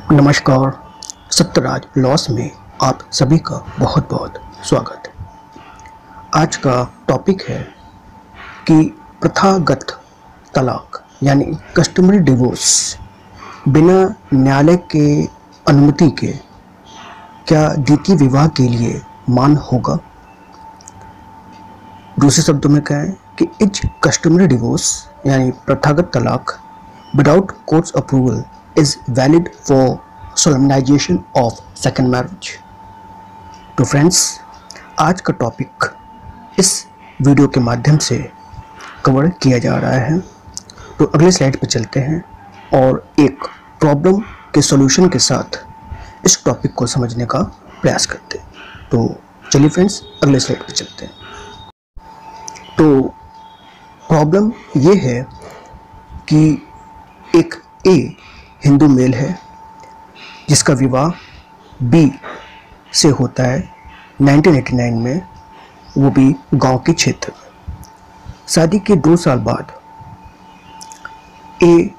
नमस्कार। सत्यराज लॉस में आप सभी का बहुत बहुत स्वागत है। आज का टॉपिक है कि प्रथागत तलाक यानी कस्टमरी डिवोर्स बिना न्यायालय के अनुमति के क्या द्वितीय विवाह के लिए मान्य होगा। दूसरे शब्दों में कहें कि इज कस्टमरी डिवोर्स यानी प्रथागत तलाक without courts approval is valid for solemnization of second marriage। तो फ्रेंड्स, आज का टॉपिक इस वीडियो के माध्यम से कवर किया जा रहा है। तो अगले स्लाइड पर चलते हैं और एक प्रॉब्लम के सॉल्यूशन के साथ इस टॉपिक को समझने का प्रयास करते हैं। तो चलिए फ्रेंड्स, अगले स्लाइड पर चलते हैं। तो प्रॉब्लम ये है कि एक ए हिंदू मेल है जिसका विवाह बी से होता है 1989 में, वो भी गांव के क्षेत्र में। शादी के 2 साल बाद ए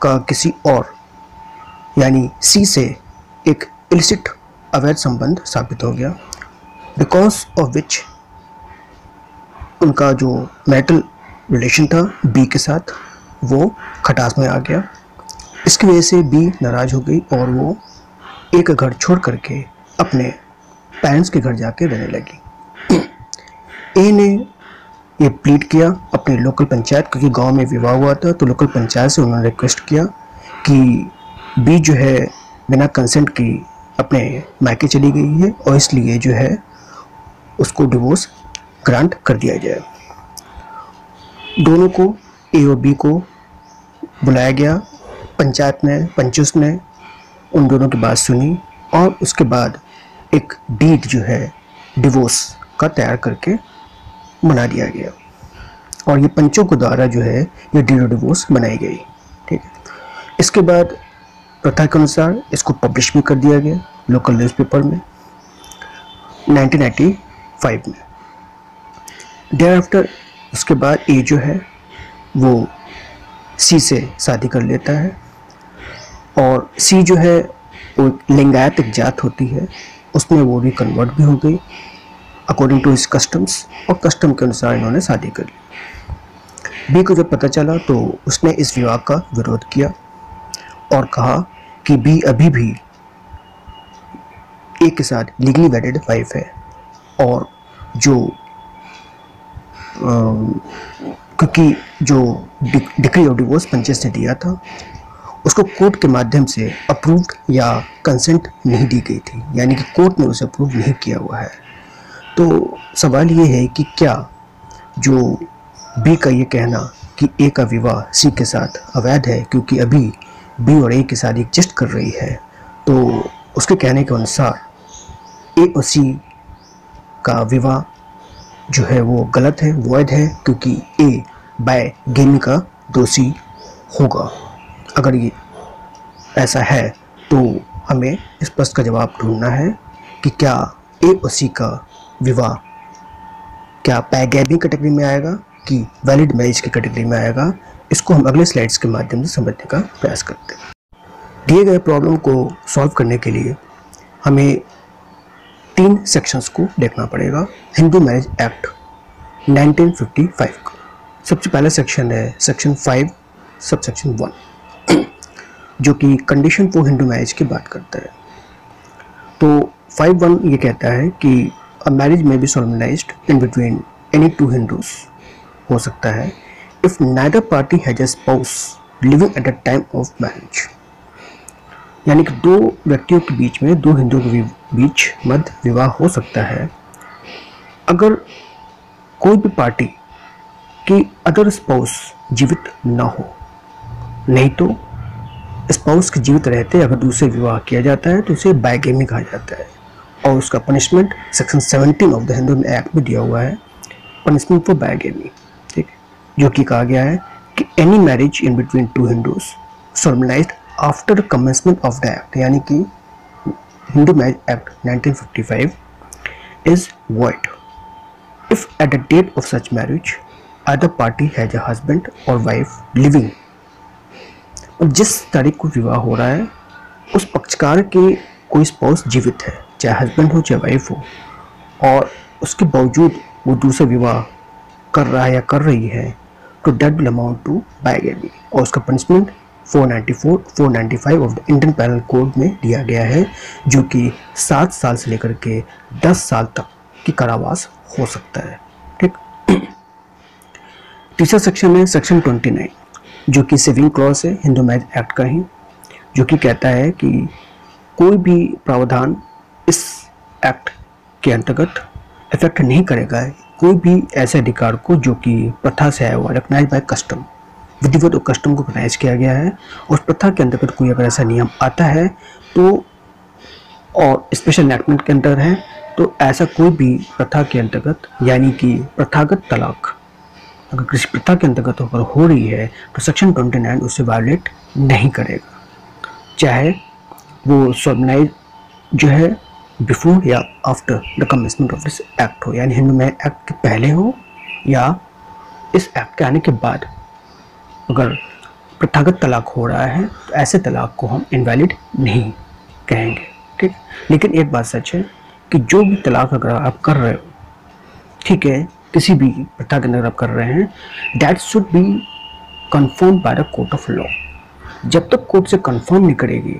का किसी और यानी सी से एक इलिसिट अवैध संबंध साबित हो गया, बिकॉज ऑफ विच उनका जो मैरिटल रिलेशन था बी के साथ वो खटास में आ गया। इसकी वजह से बी नाराज हो गई और वो एक घर छोड़ करके अपने पेरेंट्स के घर जाके रहने लगी। ए ने ये प्लीड किया अपने लोकल पंचायत, क्योंकि गांव में विवाह हुआ था तो लोकल पंचायत से उन्होंने रिक्वेस्ट किया कि बी जो है बिना कंसेंट की अपने मायके चली गई है और इसलिए जो है उसको डिवोर्स ग्रांट कर दिया जाए। दोनों को, ए और बी को बुलाया गया पंचायत में। पंचुस ने उन दोनों की बात सुनी और उसके बाद एक डीड जो है डिवोर्स का तैयार करके बना दिया गया और ये पंचों के द्वारा जो है ये डीड डिवोर्स बनाई गई। ठीक है, इसके बाद प्रथा के अनुसार इसको पब्लिश भी कर दिया गया लोकल न्यूज़पेपर में 1995 में। देयर आफ्टर उसके बाद ए जो है वो सी से शादी कर लेता है और सी जो है वो लिंगायत एक जात होती है, उसमें वो भी कन्वर्ट भी हो गई अकॉर्डिंग टू हिज कस्टम्स और कस्टम के अनुसार इन्होंने शादी कर ली। बी को जब पता चला तो उसने इस विवाह का विरोध किया और कहा कि बी अभी भी ए के साथ लीगली वेडेड वाइफ है और जो क्योंकि जो डिक्री ऑफ डिवोर्स पंचायत ने दिया था उसको कोर्ट के माध्यम से अप्रूव्ड या कंसेंट नहीं दी गई थी, यानी कि कोर्ट ने उसे अप्रूव नहीं किया हुआ है। तो सवाल ये है कि क्या जो बी का ये कहना कि ए का विवाह सी के साथ अवैध है क्योंकि अभी बी और ए की शादी एग्जिस्ट कर रही है, तो उसके कहने के अनुसार ए और सी का विवाह जो है वो गलत है, वैध है, क्योंकि ए बायगेमी का दोषी होगा। अगर ये ऐसा है तो हमें इस प्रश्न का जवाब ढूंढना है कि क्या ए और सी का विवाह क्या बायगेमी कैटेगरी में आएगा कि वैलिड मैरिज की कैटेगरी में आएगा। इसको हम अगले स्लाइड्स के माध्यम से समझने का प्रयास करते हैं। दिए गए प्रॉब्लम को सॉल्व करने के लिए हमें 3 सेक्शंस को देखना पड़ेगा हिंदू मैरिज एक्ट 1955 का। सबसे पहला सेक्शन है सेक्शन 5 सब सेक्शन 1 जो कि कंडीशन फॉर हिंदू मैरिज की बात करता है। तो 5.1 ये कहता है कि a marriage may be solemnized in between any 2 Hindus हो सकता है if neither party has a spouse living at the time of marriage, यानी कि 2 व्यक्तियों के बीच में, 2 हिंदुओं के बीच मध्य विवाह हो सकता है अगर कोई भी पार्टी की अदर स्पाउस जीवित ना हो। नहीं तो स्पाउस के जीवित रहते अगर दूसरे विवाह किया जाता है तो उसे बायगेमी कहा जाता है और उसका punishment section 17 of the Hindu act में दिया हुआ है, पनिशमेंट फॉर बायगेमी। ठीक है, जो कि कहा गया है कि any marriage in between 2 Hindus solemnized after the commencement of the act, यानी कि Hindu marriage act 1955 is void if at the date of such marriage either party has a husband or wife living। अब जिस तारीख को विवाह हो रहा है उस पक्ष संस्कार के कोई स्पाउस जीवित है, चाहे हस्बैंड हो चाहे वाइफ हो, और उसके बावजूद वो दूसरा विवाह कर रहा है या कर रही है, तो that will amount to bigamy, और उसका punishment 494 495 of the Indian penal code में दिया गया है, जो कि 7 साल से लेकर के 10 साल तक की कारावास हो सकता है। ठीक। तीसरा सेक्शन है सेक्शन 29, जो कि सेविंग क्लॉज है हिंदू मैरिज एक्ट का ही, जो कि कहता है कि कोई भी प्रावधान इस एक्ट के अंतर्गत इफेक्ट नहीं करेगा कोई भी ऐसे अधिकार को जो कि प्रथा से आया हुआ, रिकॉग्नाइज बाय कस्टम, विधिवत और कस्टम को रिकॉग्नाइज किया गया है। और प्रथा के अंतर्गत कोई अगर ऐसा नियम आता है तो, और स्पेशल एनैक्टमेंट के अंदर है, तो ऐसा कोई भी प्रथा के अंतर्गत, यानी कि प्रथागत तलाक अगर किसी प्रथा के अंतर्गत अगर हो रही है, तो सेक्शन 29 उसे वायलेट नहीं करेगा, चाहे वो सोलमनाइज जो है बिफोर या after the commencement of this act हो, यानी हिंदू मैरिज एक्ट के पहले हो या इस एक्ट के आने के बाद। अगर प्रथागत तलाक हो रहा है तो ऐसे तलाक को हम इनवैलिड नहीं कहेंगे। ठीक। लेकिन एक बात सच है कि जो भी तलाक अगर आप कर रहे हो, ठीक है, किसी भी प्रथा के अंदर आप कर रहे हैं, that should be confirm by the court of law. जब तक कोर्ट से कन्फर्म नहीं करेगी,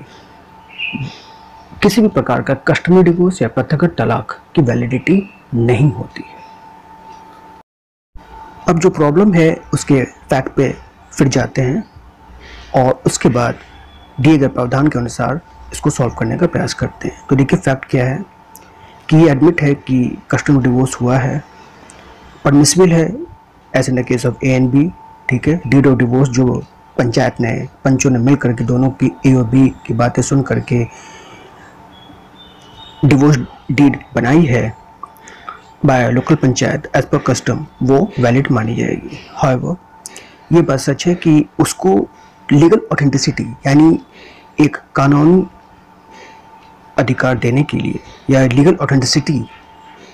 किसी भी प्रकार का कस्टमरी डिवोर्स या प्रथागत तलाक की वैलिडिटी नहीं होती है। अब जो प्रॉब्लम है उसके फैक्ट पे फिर जाते हैं और उसके बाद दिए गए प्रावधान के अनुसार इसको सॉल्व करने का प्रयास करते हैं। तो देखिए फैक्ट क्या है कि ये एडमिट है कि कस्टमरी डिवोर्स हुआ है, परमिसिबल है as in the case of A and B. ठीक है। डीड ऑफ डिवोर्स जो पंचायत ने, पंचों ने मिल करके दोनों की ए और बी की बातें सुन करके डिवोर्स डीड बनाई है by local panchayat as per custom, वो वैलिड मानी जाएगी। हाउएवर ये बात सच है कि उसको लीगल ऑथेंटिसिटी, यानी एक कानूनी अधिकार देने के लिए या लीगल ऑथेंटिसिटी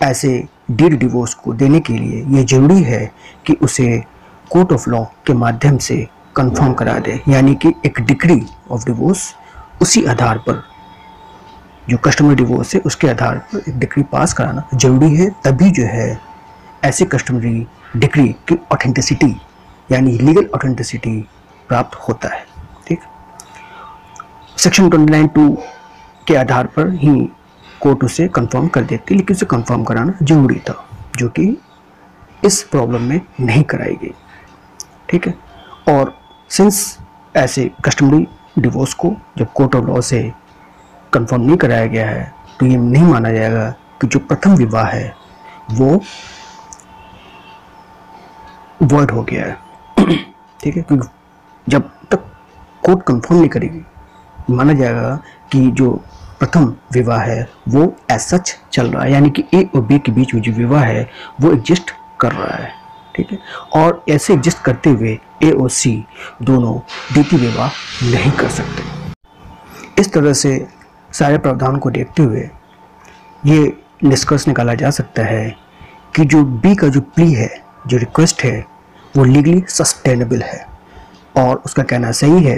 ऐसे डीड डिवोर्स को देने के लिए ये जरूरी है कि उसे कोर्ट ऑफ लॉ के माध्यम से कंफर्म करा दे, यानी कि एक डिक्री ऑफ डिवोर्स उसी आधार पर, जो कस्टमरी डिवोर्स है उसके आधार पर एक डिक्री पास कराना जरूरी है। तभी जो है ऐसे कस्टमरी डिक्री की ऑथेंटिसिटी यानी लीगल ऑथेंटिसिटी प्राप्त होता है। ठीक। सेक्शन 29(2) के आधार पर ही कोर्ट उसे कंफर्म कर देती, लेकिन उसे कंफर्म कराना जरूरी था, जो कि इस प्रॉब्लम में नहीं कराई गई। ठीक है। और सिंस ऐसे कस्टमरी डिवोर्स को जब कोर्ट ऑफ लॉ से कंफर्म नहीं कराया गया है, तो ये नहीं माना जाएगा कि जो प्रथम विवाह है वो वॉइड हो गया है। ठीक है। क्योंकि जब तक कोर्ट कंफर्म नहीं करेगी, माना जाएगा कि जो प्रथम विवाह है वो एज सच चल रहा है, यानी कि ए और बी के बीच में जो विवाह है वो एग्जिस्ट कर रहा है। ठीक है। और ऐसे एग्जिस्ट करते हुए ए और सी दोनों द्वितीय विवाह नहीं कर सकते। इस तरह से सारे प्रावधान को देखते हुए ये निष्कर्ष निकाला जा सकता है कि जो बी का जो प्ली है, जो रिक्वेस्ट है, वो लीगली सस्टेनेबल है, और उसका कहना सही है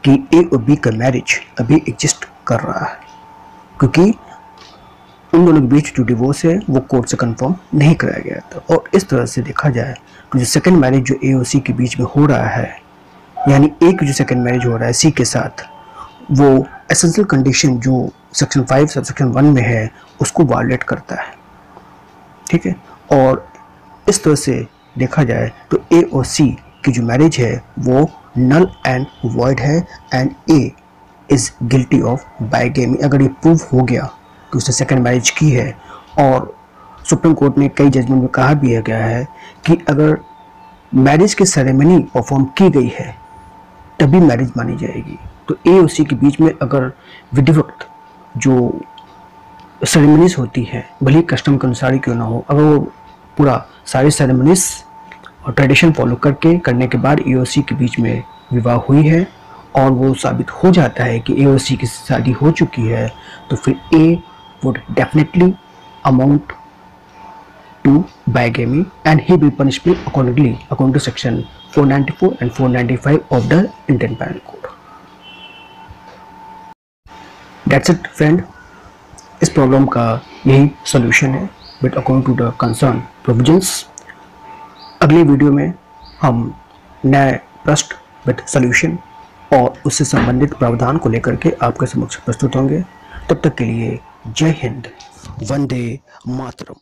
कि ए और बी का मैरिज अभी एग्जिस्ट कर रहा है, क्योंकि उन दोनों के बीच जो डिवोर्स है वो कोर्ट से कंफर्म नहीं कराया गया था। और इस तरह से देखा जाए तो जो सेकंड मैरिज जो ए और सी के बीच में हो रहा है, यानी ए की जो सेकंड मैरिज हो रहा है सी के साथ, वो एसेंशियल कंडीशन जो सेक्शन 5 सब सेक्शन 1 में है उसको वायलेट करता है। ठीक है। और इस तरह से देखा जाए तो ए और सी की जो मैरिज है वो नल एंड वॉइड है, and A is guilty of bigamy. अगर ये प्रूव हो गया कि उसने सेकंड मैरिज की है, और सुप्रीम कोर्ट ने कई जजमेंट में कहा भी गया है कि अगर मैरिज की सेरेमनी परफॉर्म की गई है तभी मैरिज मानी जाएगी। तो ए और सी के बीच में अगर विधिवत जो सेरेमनीज होती है, भले कस्टम के अनुसार ही क्यों ना हो, अगर वो पूरा सारी सेरेमनीज और ट्रेडिशन फॉलो करने के बाद ए और सी के बीच में विवाह हुई है और वो साबित हो जाता है कि ए और सी की शादी हो चुकी है, तो फिर a would definitely amount to bigamy and he will punishable accordingly according to section 494 and 495 of the Indian Penal Code. That's it friend, इस प्रॉब्लम का यही सॉल्यूशन है with according to the concern provisions. अगले video में हम नए प्रश्न with solution और उससे संबंधित प्रावधान को लेकर के आपके समक्ष प्रस्तुत होंगे। तब तक के लिए जय हिंद, वंदे मातरम।